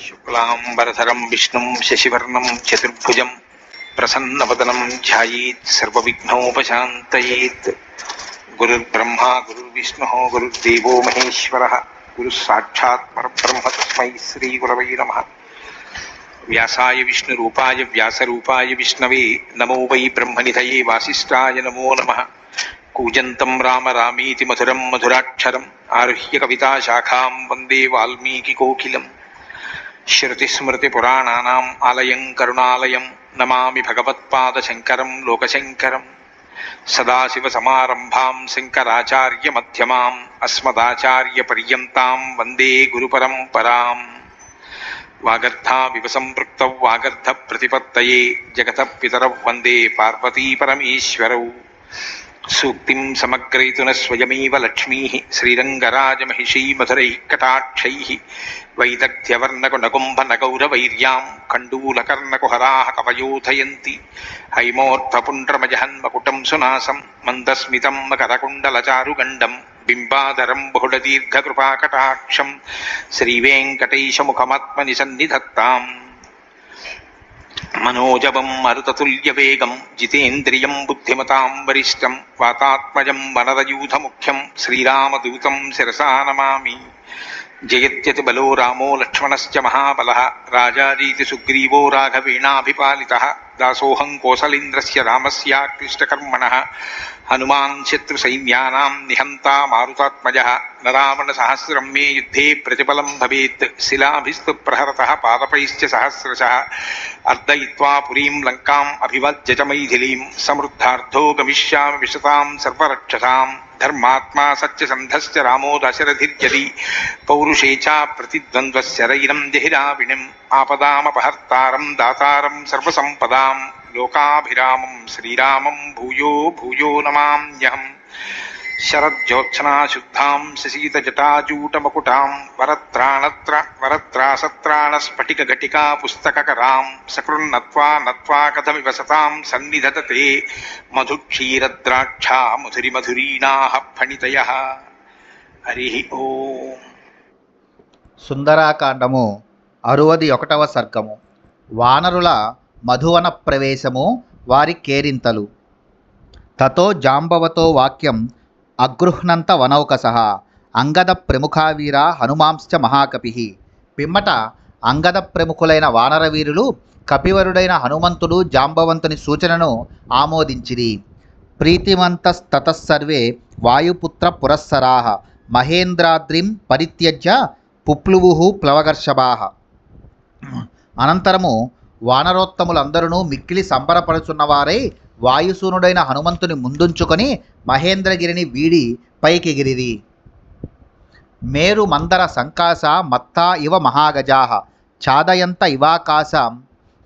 శుక్లాంబరధరం విష్ణుం శశివర్ణం చతుర్భుజం ప్రసన్నవదనం ధ్యాయేత్ సర్వవిఘ్నోపశాంతయేత్. గురుర్బ్రహ్మా గురుర్విష్ణు గురుర్దేవో మహేశ్వర గురుః సాక్షాత్ పరబ్రహ్మ తస్మై శ్రీ గురవై నమః. వ్యాసాయ విష్ణురూపాయ వ్యాసరూపాయ విష్ణవే నమో వై బ్రహ్మనిధయే వాసిష్ఠాయ నమో నమః. కూజంతం రామ రామీతి మధురం మధురాక్షరం ఆరుహ్య కవితాశాఖాం వందే వాల్మీకికోకిలం. శృతిస్మృతిపురాణానాం ఆలయం కరుణాలయం నమామి భగవత్పాదశంకరం లోకశంకరం. సదాశివసమారంభాం శంకరాచార్యమధ్యమాం అస్మదాచార్యపర్యంతాం వందే గురుపరంపరాం. వాగర్థావివ సంపృక్తౌ వాగర్థప్రతిపత్తయే జగతః పితరౌ వందే పార్వతీపరమేశ్వరౌ. సూక్తిం సమగ్రయతున స్వయమేవ లక్ష్మీః శ్రీరంగరాజమహిషీ మధురైః కటాక్షైః. వైదగ్ధ్యవర్ణకునకుంభనగౌరవైర్యాం కండూలకర్ణకుహరాः కవయోధయంతి. హైమోర్ధ్వపుండ్రమజహన్మకుటం సునాసం మందస్మితం మకరకుండలచారుగండం బింబాధరం బహుళదీర్ఘకృపాకటాక్షం శ్రీవేంకటేశముఖమాత్మని సన్నిధత్తాం. మనోజవం మరుతతుల్యవేగం జితేంద్రియం బుద్ధిమతాం వరిష్టం వాతాత్మజం వనరయూథముఖ్యం శ్రీరామదూతం శిరసా నమామి. జయత్యతి బలో రామో లక్ష్మణశ్చ మహాబలః రాజారీతి సుగ్రీవో రాఘవేణాభిపాలితః. దాసోహం కోసలేంద్రస్య రామస్యాక్లిష్టకర్మణః హనుమాన్ శత్రుసైన్యానాం నిహంతా మారుతాత్మజః. నరావణసహస్రం మే యుద్ధే ప్రతిఫలం భవేత్ శిలాభిస్తు ప్రహరతః పాదపైశ్చ సహస్రశః. అర్దయిత్వా పురీం లంకాం అభివజ్య చ మైథిలీం సమృద్ధార్థో గమిష్యామి విశతాం సర్వరక్షసాం. ధర్మాత్మా సత్యసంధశ్చ రామో దశరథిర్యది పౌరుషే చ ప్రతిద్వంద్వశరైరం జహిరావిణిం. ఆపదామపహర్తారం దాతారం సర్వసంపదాం లోకాభిరామం శ్రీరామం భూయో భూయో నమామ్యహం. శరజ్యోత్సనాశుద్ధాం శశీతజటాజూటమకుటాం వరత్రాసత్రాణస్ఫటికఘటికా పుస్తకకరాం. సకృన్నత్వా నత్వా కథమివ సతాం సన్నిధతతే మధుక్షీరద్రాక్షా మధురిమధురీణాః ఫణితయః. హరి ఓం. సుందరాకాండము 61వ సర్గము. వానరుల మధువన ప్రవేశము, వారి కేరింతలు. తతో జాంబవతో వాక్యం అగృహ్ణంత వనౌకసః అంగద ప్రముఖావీర హనుమాంశ్చ మహాకపిః. పిమ్మట అంగద ప్రముఖులైన వానరవీరులు కపివరుడైన హనుమంతుడు జాంబవంతుని సూచనను ఆమోదించిరి. ప్రీతిమంతస్తతస్సర్వే వాయుపుత్ర పురస్సరాః మహేంద్రాద్రిం పరిత్యజ్య పుప్లువుః ప్లవగర్షభాః. అనంతరము వానరోత్తములందరూ మిక్కిలి సంబరపడుచున్నవారై వాయుసూనుడైన హనుమంతుని ముందుంచుకొని మహేంద్రగిరిని వీడి పైకెగిరిరి. మేరు మందర సంకాస మత్తా ఇవ మహాగజాః ఛాదయంత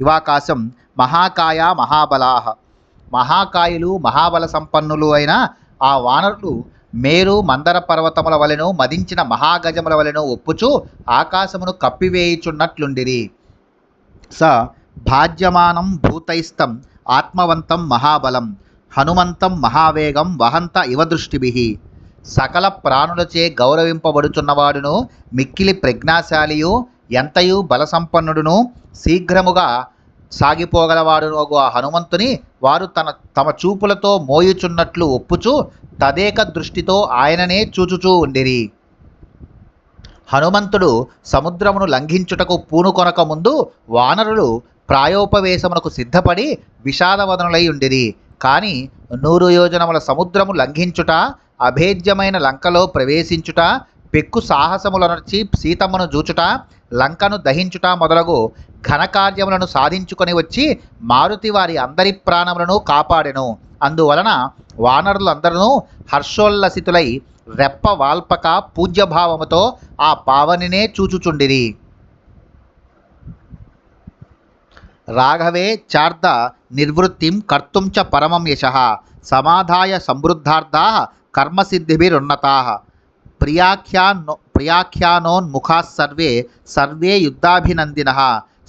ఇవాకాశం మహాకాయ మహాబలాః. మహాకాయులు మహాబల సంపన్నులు అయిన ఆ వానరులు మేరు మందర పర్వతముల వలెను మదించిన మహాగజముల వలెను ఒప్పుచు ఆకాశమును కప్పివేయుచున్నట్లుండిరి. స భాజ్యమానం భూతైస్తం ఆత్మవంతం మహాబలం హనుమంతం మహావేగం వహంత ఇవ దృష్టిభిః. సకల ప్రాణులచే గౌరవింపబడుచున్నవాడును మిక్కిలి ప్రజ్ఞాశాలియు ఎంతయు బలసంపన్నుడును శీఘ్రముగా సాగిపోగలవాడును ఆ హనుమంతుని వారు తమ చూపులతో మోయుచున్నట్లు ఒప్పుచు తదేక దృష్టితో ఆయననే చూచుచూ ఉండిరి. హనుమంతుడు సముద్రమును లంఘించుటకు పూనుకొనక ముందు వానరులు ప్రాయోపవేశమునకు సిద్ధపడి విషాదవదనులై ఉండిరి. కాని 100 యోజనముల సముద్రము లంఘించుట, అభేద్యమైన లంకలో ప్రవేశించుట, పెక్కు సాహసములనర్చి సీతమ్మను జూచుట, లంకను దహించుట మొదలగు ఘనకార్యములను సాధించుకొని వచ్చి మారుతి వారి అందరి ప్రాణములను కాపాడెను. అందువలన వానరులందరూ హర్షోల్లసితులై రెప్ప వాల్పక పూజ్యభావముతో ఆ పావనినే చూచుచుండిరి. రాఘవే చార్ద నిర్వృత్తిం కర్తుం చ పరమం యశః సమాధాయ సమృద్ధార్థాః కర్మసిద్ధిభిరున్నతాః. ప్రియాఖ్యానోన్ముఖాః సర్వే యుద్ధాభినందినః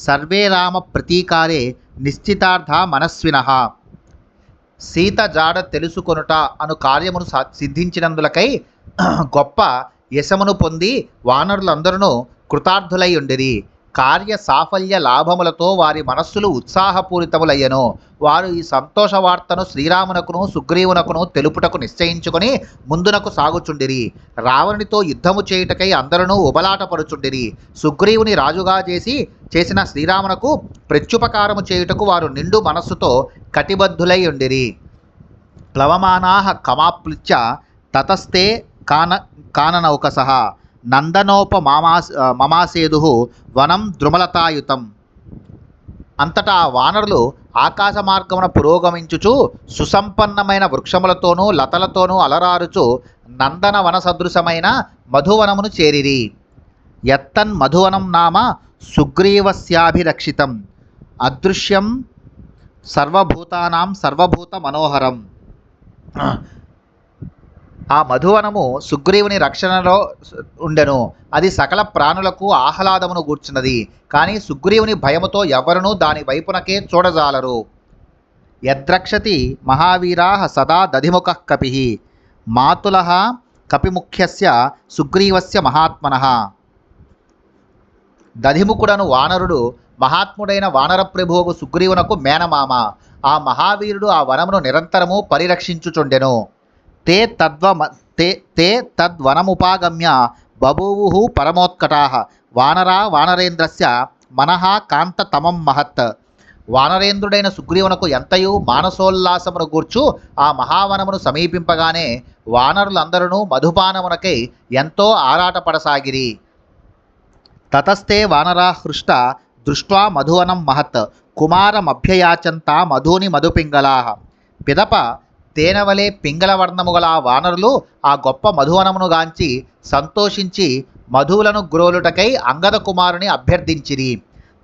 సర్వే రామ ప్రతీకారే నిశ్చితార్థ మనస్వినః. సీత జాడ తెలుసుకొనుట అను కార్యమును సిద్ధించినందులకై గొప్ప యశమును పొంది వానరులందరూ కృతార్థులై ఉండిరి. కార్య సాఫల్య లాభములతో వారి మనస్సులు ఉత్సాహపూరితములయ్యను. వారు ఈ సంతోష వార్తను శ్రీరామునకును సుగ్రీవునకును తెలుపుటకు నిశ్చయించుకొని ముందునకు సాగుచుండిరి. రావణునితో యుద్ధము చేయుటకై అందరూ ఉబలాట పడుచుండిరి. సుగ్రీవుని రాజుగా చేసిన శ్రీరామునకు ప్రత్యుపకారము చేయుటకు వారు నిండు మనస్సుతో కటిబద్ధులై ఉండిరి. ప్లవమానాః కమాప్లుత్య తతస్తే కాననౌకసః మమాసేదుః వనం ద్రుమలతాయుతం. అంతటా ఆ వానరులు ఆకాశ మార్గమున పురోగమించుచు సుసంపన్నమైన వృక్షములతోనూ లతలతోనూ అలరారుచు నందనవన సదృశమైన మధువనమును చేరిరి. యత్తన్ మధువనం నామ సుగ్రీవస్యాభిరక్షితం అదృశ్యం సర్వభూతానాం సర్వభూత మనోహరం. ఆ మధువనము సుగ్రీవుని రక్షణలో ఉండెను. అది సకల ప్రాణులకు ఆహ్లాదమును గూర్చినది. కానీ సుగ్రీవుని భయముతో ఎవరునూ దాని వైపునకే చూడజాలరు. యద్రక్షతి మహావీరాః సదా దధిముఖః కపిః మాతులః కపిముఖ్యస్య సుగ్రీవస్య మహాత్మనః. దధిముఖుడను వానరుడు మహాత్ముడైన వానర ప్రభువుకు సుగ్రీవునకు మేనమామ. ఆ మహావీరుడు ఆ వనమును నిరంతరము పరిరక్షించుచుండెను. తే తద్వనముపాగమ్య బభూవుః పరమోత్కటాః వానరేంద్రస్య మనః కాంతతమం మహత్. వానరేంద్రుడైన సుగ్రీవునకు ఎంతయు మానసోల్లాసమును గూర్చు ఆ మహావనమును సమీపింపగానే వానరులందరూ మధుపానమునకై ఎంతో ఆరాటపడసాగిరి. తతస్తే వానరాః హృష్ట దృష్ట్వా మధువనం మహత్ కుమారమభ్యయాచంత మధూని మధుపింగళాః. పిదప తేనెవలే పింగళవర్ణము గల ఆ వానరులు ఆ గొప్ప మధువనమును గాంచి సంతోషించి మధువులను గ్రోలుటకై అంగద కుమారుని అభ్యర్థించిరి.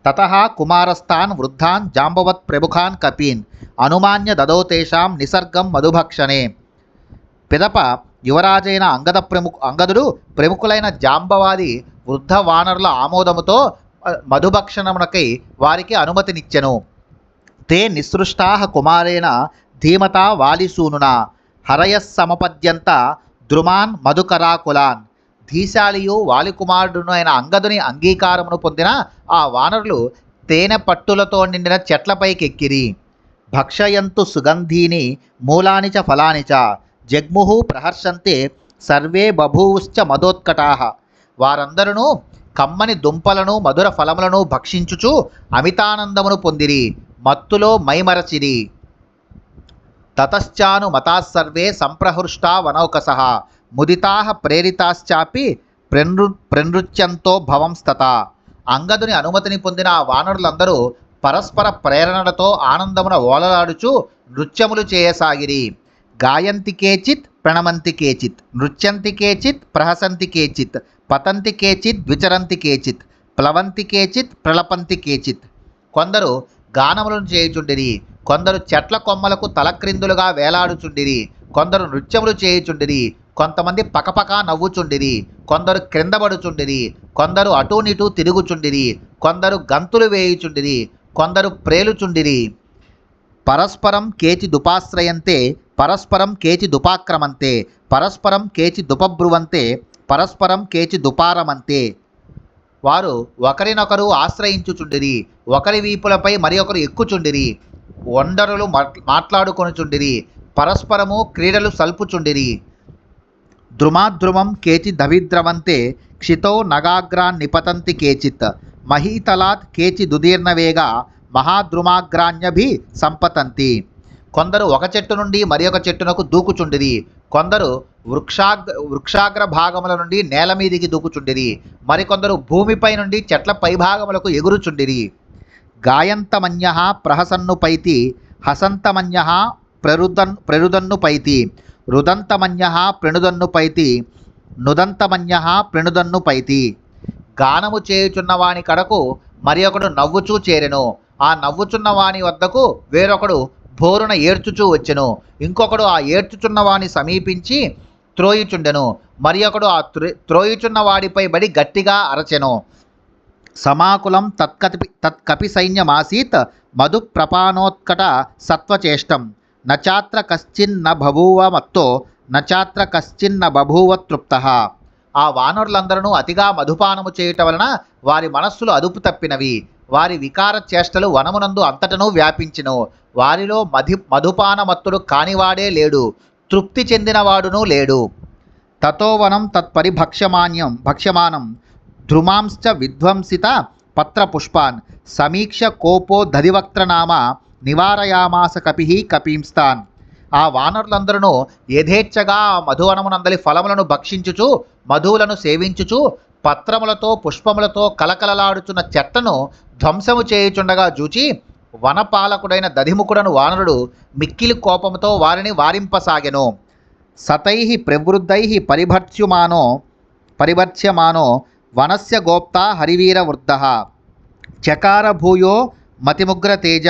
తతః కుమారస్థాన్ వృద్ధాన్ జాంబవత్ ప్రముఖాన్ కపీన్ అనుమాన్య దదౌ తేషాం నిసర్గం మధుభక్షణే. పిదప యువరాజైన అంగదుడు ప్రముఖులైన జాంబవాది వృద్ధ వానరుల ఆమోదముతో మధుభక్షణమునకై వారికి అనుమతినిచ్చెను. తే నిసృష్టాః కుమారేణ ధీమతా వాలిసూనునా హరయస్సమపద్యంత ద్రుమాన్ మధుకరాకులాన్. ధీశాలియు వాలికుమారుడును అయిన అంగదుని అంగీకారమును పొందిన ఆ వానరులు తేనె పట్టులతో నిండిన చెట్లపైకెక్కిరి. భక్షయంతు సుగంధీని మూలాని చ ఫలాని చ జగ్ముః ప్రహర్షంతే సర్వే బభూవుశ్చ మదోత్కటాః. వారందరూ కమ్మని దుంపలను మధుర ఫలములను భక్షించుచు అమితానందమును పొందిరి, మత్తులో మైమరచిరి. తతశ్చాను మతాస్సర్వే సంప్రహృష్టా వనౌకసః ముదితాః ప్రేరితాశ్చాపి ప్రనృత్యంతో భవంస్తత. అంగదుని అనుమతిని పొందిన ఆ వానరులందరూ పరస్పర ప్రేరణలతో ఆనందమున ఓలలాడుచు నృత్యములు చేయసాగిరి. గాయంతి కేచిత్ ప్రణమంతి కేచిత్ నృత్యంతి కేచిత్ ప్రహసంతి కేచిత్ పతంతి కేచిత్ ద్విచరంతి కేచిత్ ప్లవంతి కేచిత్ ప్రలపంతి కేచిత్. కొందరు గానములను చేయుచుండిరి, కొందరు చెట్ల కొమ్మలకు తలక్రిందులుగా వేలాడుచుండిరి, కొందరు నృత్యములు చేయుచుండిరి, కొంతమంది పకపకా నవ్వుచుండిరి, కొందరు క్రిందబడుచుండిరి, కొందరు అటూనిటూ తిరుగుచుండిరి, కొందరు గంతులు వేయుచుండిరి, కొందరు ప్రేలుచుండిరి. పరస్పరం కేచి దుపాశ్రయంతే పరస్పరం కేచి దుపాక్రమంతే పరస్పరం కేచి దుపబ్రువంతే పరస్పరం కేచి దుపారమంతే. వారు ఒకరినొకరు ఆశ్రయించుచుండిరి, ఒకరి వీపులపై మరి ఒకరు ఎక్కుచుండిరి, ఒండరులు మాట్లాడుకొనుచుండిరి, పరస్పరము క్రీడలు సల్పుచుండిరి. ద్రుమాద్రుమం కేచి దవిద్రవంతే క్షితో నగాగ్రాన్ నిపతంతి కేచిత్ మహీతలాత్ కేచి దుదీర్ణవేగా మహాద్రుమాగ్రాణ్యభి సంపతంతి. కొందరు ఒక చెట్టు నుండి మరి ఒక చెట్టునకు దూకుచుండిరి, కొందరు వృక్షాగ్ర భాగముల నుండి నేల మీదికి దూకుచుండిరి, మరికొందరు భూమిపై నుండి చెట్ల పైభాగములకు ఎగురుచుండిరి. గాయంతమన్యః ప్రహసన్ను పైతి హసంతమన్యః ప్రరుదన్ను పైతి రుదంతమన్యః ప్రణుదన్ను పైతి నుదంతమన్యః ప్రణుదన్ను పైతి. గానము చేయుచున్న వాని కడకు మరి ఒకడు నవ్వుచూ చేరెను, ఆ నవ్వుచున్న వాని వద్దకు వేరొకడు భోరున ఏడ్చుచూ వచ్చెను, ఇంకొకడు ఆ ఏడ్చుచున్న వాని సమీపించి త్రోయుచుండెను, మరి ఒకడు ఆ త్రోయుచున్న వాడిపై బడి గట్టిగా అరచెను. సమాకులం తత్కపి సైన్యమాసీత్ మధు ప్రపానోత్కట సత్వచేష్టం నచాత్ర కశ్చిన్న బభూవ మత్తో నచాత్ర కశ్చిన్న బభూవ తృప్తః. ఆ వానరులందరూ అతిగా మధుపానము చేయుట వలన వారి మనస్సులు అదుపు తప్పినవి. వారి వికార చేష్టలు వనమునందు అంతటను వ్యాపించెను. వారిలో మధుపానమత్తుడు కానివాడే లేడు, తృప్తి చెందినవాడును లేడు. తతోవనం భక్ష్యమానం ధ్రుమాంశ్చ విధ్వంసిత పత్రపుష్పాన్ సమీక్ష కోపో దధివక్త్రనామ నివారయామాస కపీంస్తాన్. ఆ వానరులందరూ యథేచ్ఛగా ఆ మధువనమునందలి ఫలములను భక్షించుచు మధువులను సేవించుచు పత్రములతో పుష్పములతో కలకలలాడుచున్న చెట్టను ధ్వంసము చేయుచుండగా చూచి వనపాలకుడైన దధిముఖుడను వానరుడు మిక్కిలి కోపముతో వారిని వారింపసాగెను. సతై ప్రవృద్ధై పరిభర్చ్యమానో వనస్య గోప్తా హరివీర వృద్ధ చకార భూయో మతిముగ్రతేజ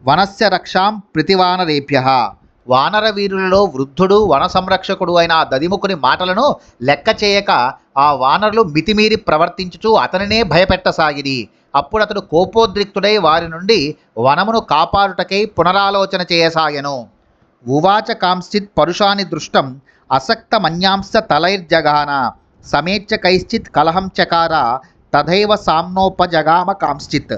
వనస్య రక్షాం ప్రతివానరేభ్య. వానర వీరులలో వృద్ధుడు వన సంరక్షకుడు అయిన ఆ దధిముఖుని మాటలను లెక్క చేయక ఆ వానరులు మితిమీరి ప్రవర్తించుచు అతనినే భయపెట్టసాగిరి. అప్పుడు అతడు కోపోద్రిక్తుడై వారి నుండి వనమును కాపాడుటకై పునరాలోచన చేయసాగెను. ఉవాచ కాంశ్చిత్ పరుషాని దృష్టం అసక్త మన్యాంశ తలైర్జగాన సమేచ్ఛ కైశ్చిత్ కలహం చకార తథైవ సామ్నోపజగామ కాంశ్చిత్.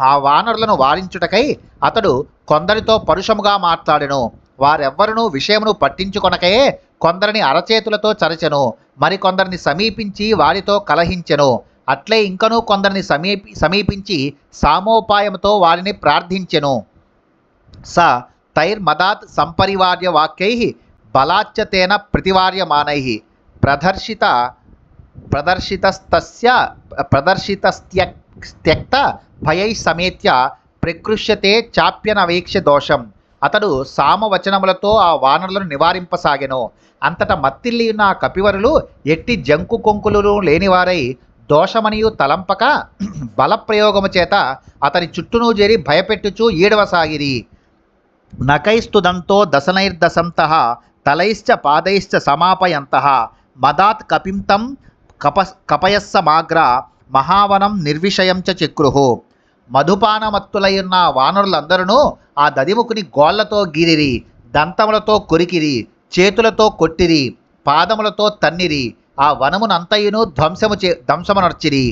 ఆ వానరులను వారించుటకై అతడు కొందరితో పరుషముగా మాట్లాడెను. వారెవ్వరూ విషయమును పట్టించుకొనకయే కొందరిని అరచేతులతో చరచెను, మరికొందరిని సమీపించి వారితో కలహించెను. అట్లే ఇంకనూ కొందరిని సమీపించి సామోపాయముతో వారిని ప్రార్థించెను. స తైర్మదాత్ సంపరివార్య వాక్యై బలాచ్యతేన ప్రతివార్యమానై ప్రదర్శితస్త్యక్త భయై సమేత్య ప్రకృష్యతే చాప్యనవేక్ష్య దోషం. అతడు సామవచనములతో ఆ వానరులను నివారింపసాగెను. అంతట మత్తిల్లి ఉన్న ఆ కపివరులు ఎట్టి జంకు కొంకులు లేనివారై దోషమనియు తలంపక బలప్రయోగము చేత అతని చుట్టూను చేరి భయపెట్టుచూ ఈడవసాగిరి. నకైస్తుదంతో దశనైర్దశంతః తలైశ్చ పాదైశ్చ సమాపయంతః మదాత్ కపిం కపయస్సమాగ్ర మహావనం నిర్విషయం చక్రుహు. మధుపానమత్తులైన వానరులందరూ ఆ దధిముఖుని గోళ్లతో గీరిరి, దంతములతో కొరికిరి, చేతులతో కొట్టిరి, పాదములతో తన్నిరి. ఆ వనమునంతయును ధ్వంసమునర్చిరి.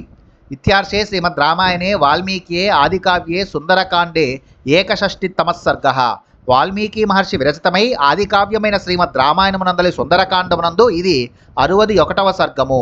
ఇత్యార్షే శ్రీమద్ రామాయణే వాల్మీకియే ఆదికావ్యే సుందరకాండే 61తమః సర్గః. వాల్మీకి మహర్షి విరచితమై ఆదికావ్యమైన శ్రీమద్ రామాయణమునందలి సుందరకాండమునందు ఇది 61వ సర్గము.